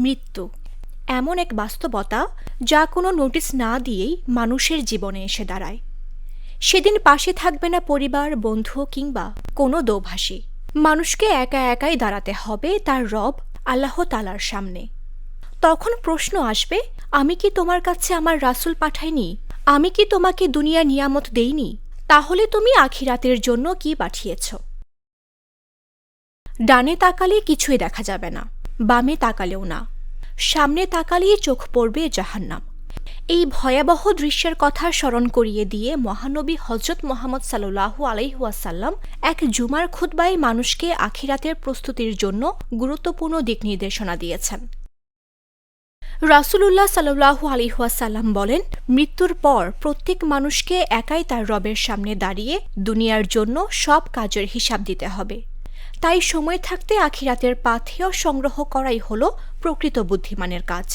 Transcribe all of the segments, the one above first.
মৃত্যু এমন এক বাস্তবতা যা কোনো নোটিশ না দিয়েই মানুষের জীবনে এসে দাঁড়ায়। সেদিন পাশে থাকবে না পরিবার, বন্ধু কিংবা কোনো দোভাষী। মানুষকে একা একাই দাঁড়াতে হবে তার রব আল্লাহ তাআলার সামনে। তখন প্রশ্ন আসবে, আমি কি তোমার কাছে আমার রাসূল পাঠাইনি? আমি কি তোমাকে দুনিয়ার নিয়ামত দেইনি? তাহলে তুমি আখিরাতের জন্য কি পাঠিয়েছ? ডানে তাকালে কিছুই দেখা যাবে না, বামে তাকালেও না, সামনে তাকালেই চোখ পড়বে জাহান্নাম। এই ভয়াবহ দৃশ্যের কথা স্মরণ করিয়ে দিয়ে মহানবী হজরত মুহাম্মদ সাল্লাল্লাহু আলাইহি ওয়াসাল্লাম এক জুমার খুতবায় মানুষকে আখিরাতের প্রস্তুতির জন্য গুরুত্বপূর্ণ দিক নির্দেশনা দিয়েছেন। রাসূলুল্লাহ সাল্লাল্লাহু আলাইহি ওয়াসাল্লাম বলেন, মৃত্যুর পর প্রত্যেক মানুষকে একাই তার রবের সামনে দাঁড়িয়ে দুনিয়ার জন্য সব কাজের হিসাব দিতে হবে। তাই সময় থাকতে আখিরাতের পাথেয় সংগ্রহ করাই হল প্রকৃত বুদ্ধিমানের কাজ।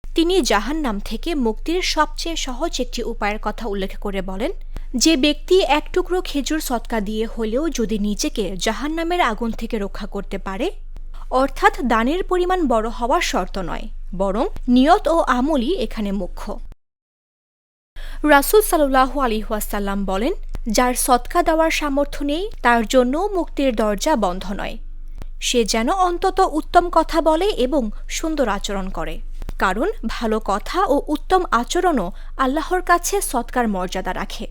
তিনি জাহান্নাম থেকে মুক্তির সবচেয়ে সহজ একটি উপায়ের কথা উল্লেখ করে বলেন, যে ব্যক্তি এক টুকরো খেজুর সদকা দিয়ে হলেও যদি নিজেকে জাহান্নামের আগুন থেকে রক্ষা করতে পারে, অর্থাৎ দানের পরিমাণ বড় হওয়ার শর্ত নয়, বরং নিয়ত ও আমলই এখানে মুখ্য। রাসূল সাল্লাল্লাহু আলাইহি ওয়াসাল্লাম বলেন, যার সদকা দেওয়ার সামর্থ্য নেই তার জন্যও মুক্তির দরজা বন্ধ নয়। সে যেন অন্তত উত্তম কথা বলে এবং সুন্দর আচরণ করে, কারণ ভালো কথা ও উত্তম আচরণও আল্লাহর কাছে সদকার মর্যাদা রাখে।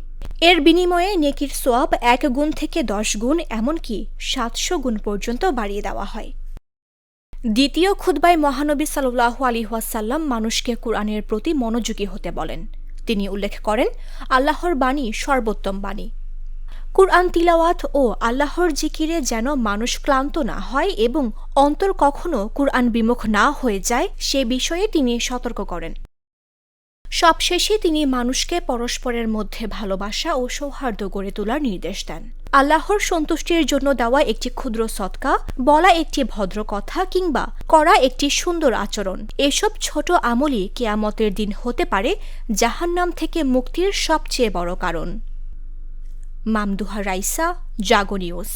এর বিনিময়ে নেকির সোয়াব 1 গুণ থেকে 10 গুণ, এমনকি 700 গুণ পর্যন্ত বাড়িয়ে দেওয়া হয়। দ্বিতীয় খুতবায় মহানবী সাল্লাল্লাহু আলাইহি ওয়াসাল্লাম মানুষকে কুরআনের প্রতি মনোযোগী হতে বলেন। তিনি উল্লেখ করেন, আল্লাহর বাণী সর্বোত্তম বাণী। কুরআন তিলাওয়াত ও আল্লাহর জিকিরে যেন মানুষ ক্লান্ত না হয় এবং অন্তর কখনো কুরআন বিমুখ না হয়ে যায়, সে বিষয়ে তিনি সতর্ক করেন। সবশেষে তিনি মানুষকে পরস্পরের মধ্যে ভালোবাসা ও সৌহার্দ্য গড়ে তোলার নির্দেশ দেন। আল্লাহর সন্তুষ্টির জন্য দেওয়া একটি ক্ষুদ্র সদকা, বলা একটি ভদ্র কথা কিংবা করা একটি সুন্দর আচরণ, এসব ছোট আমলই কিয়ামতের দিন হতে পারে জাহান্নাম থেকে মুক্তির সবচেয়ে বড় কারণ। মামদুহা রাইসা, জাগো নিউজ।